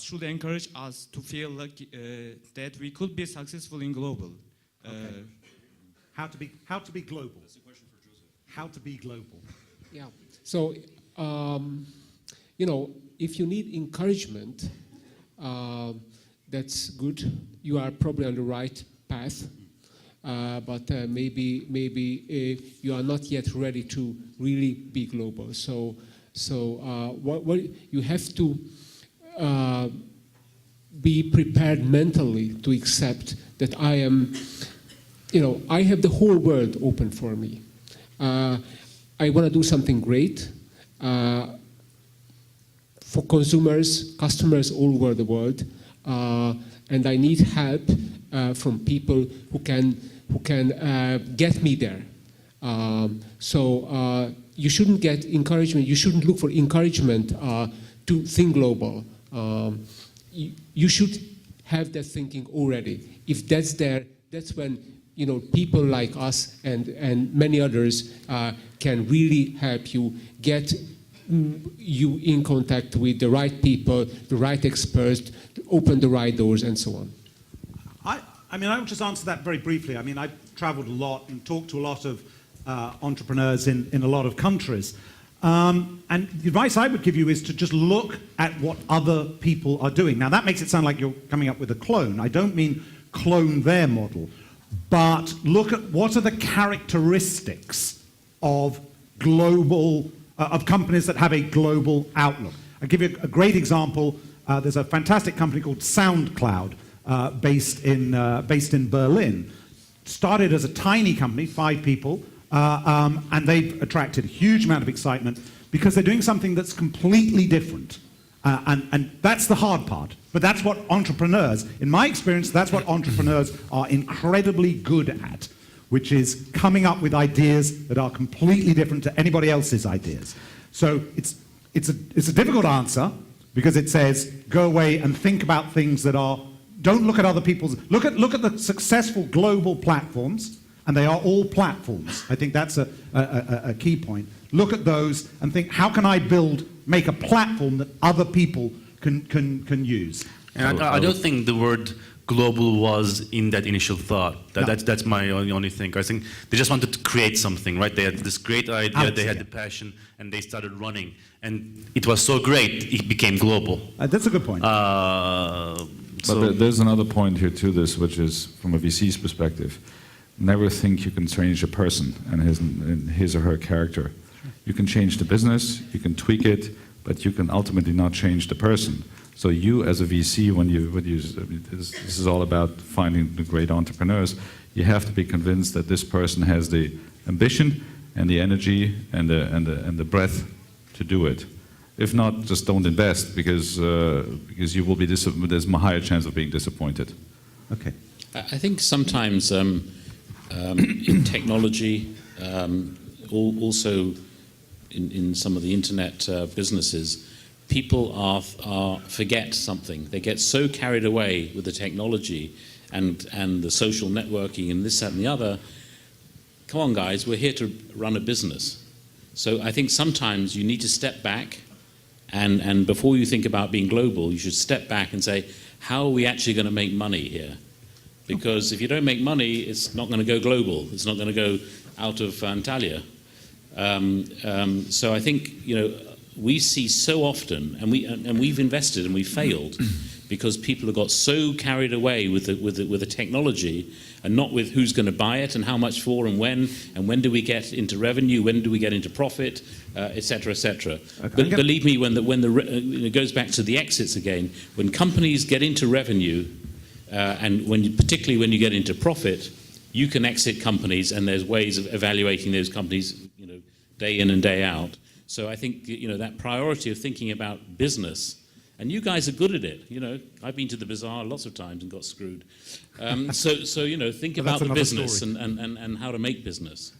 that should encourage us to feel like that we could be successful in global. Okay. How to be global? That's a question for Joseph. How to be global? Yeah. So, you know, if you need encouragement, that's good. You are probably on the right path. But maybe you are not yet ready to really be global. So what you have to be prepared mentally to accept that I am, you know, I have the whole world open for me. I want to do something great for consumers, customers all over the world, and I need help from people who can get me there. So you shouldn't get encouragement. You shouldn't look for encouragement to think global. You should have that thinking already. If that's there, that's when, you know, people like us and many others can really help you get you in contact with the right people, the right experts, open the right doors, and so on. I mean, I would just answer that very briefly. I mean, I've traveled a lot and talked to a lot of entrepreneurs in a lot of countries. And the advice I would give you is to just look at what other people are doing. Now, that makes it sound like you're coming up with a clone. I don't mean clone their model, but look at what are the characteristics of global, of companies that have a global outlook. I'll give you a great example. There's a fantastic company called SoundCloud, based in Berlin. Started as a tiny company, 5 people, and they've attracted a huge amount of excitement because they're doing something that's completely different. And that's the hard part. But that's what entrepreneurs, in my experience, that's what entrepreneurs are incredibly good at, which is coming up with ideas that are completely different to anybody else's ideas. So it's a difficult answer because it says go away and think about things that are. Don't look at other people's. Look at the successful global platforms, and they are all platforms. I think that's a key point. Look at those and think, how can I make a platform that other people can use? And I don't think the word global was in that initial thought. That's my only thing. I think they just wanted to create something, right? They had this great idea, they had the passion, and they started running. And it was so great, it became global. That's a good point. But there's another point here to this, which is from a VC's perspective. Never think you can change a person and his or her character. You can change the business, you can tweak it, but you can ultimately not change the person. So you, as a VC, this is all about finding the great entrepreneurs. You have to be convinced that this person has the ambition and the energy and the breadth to do it. If not, just don't invest because you will be there's a higher chance of being disappointed. Okay. I think sometimes in technology, also in some of the internet businesses, people forget something. They get so carried away with the technology and the social networking and this, that, and the other. Come on, guys, we're here to run a business. So I think sometimes you need to step back, and before you think about being global, you should step back and say, how are we actually going to make money here? Because if you don't make money, it's not going to go global. It's not going to go out of Antalya. So I think, you know, we see so often, and we've invested and we've failed because people have got so carried away with the technology and not with who's going to buy it and how much for and when do we get into revenue, when do we get into profit, et cetera, et cetera. But believe me, it goes back to the exits again. When companies get into revenue, and particularly when you get into profit, you can exit companies, and there's ways of evaluating those companies, you know, day in and day out. So I think, you know, that priority of thinking about business, and you guys are good at it. You know, I've been to the bazaar lots of times and got screwed. So you know, think about the business and how to make business.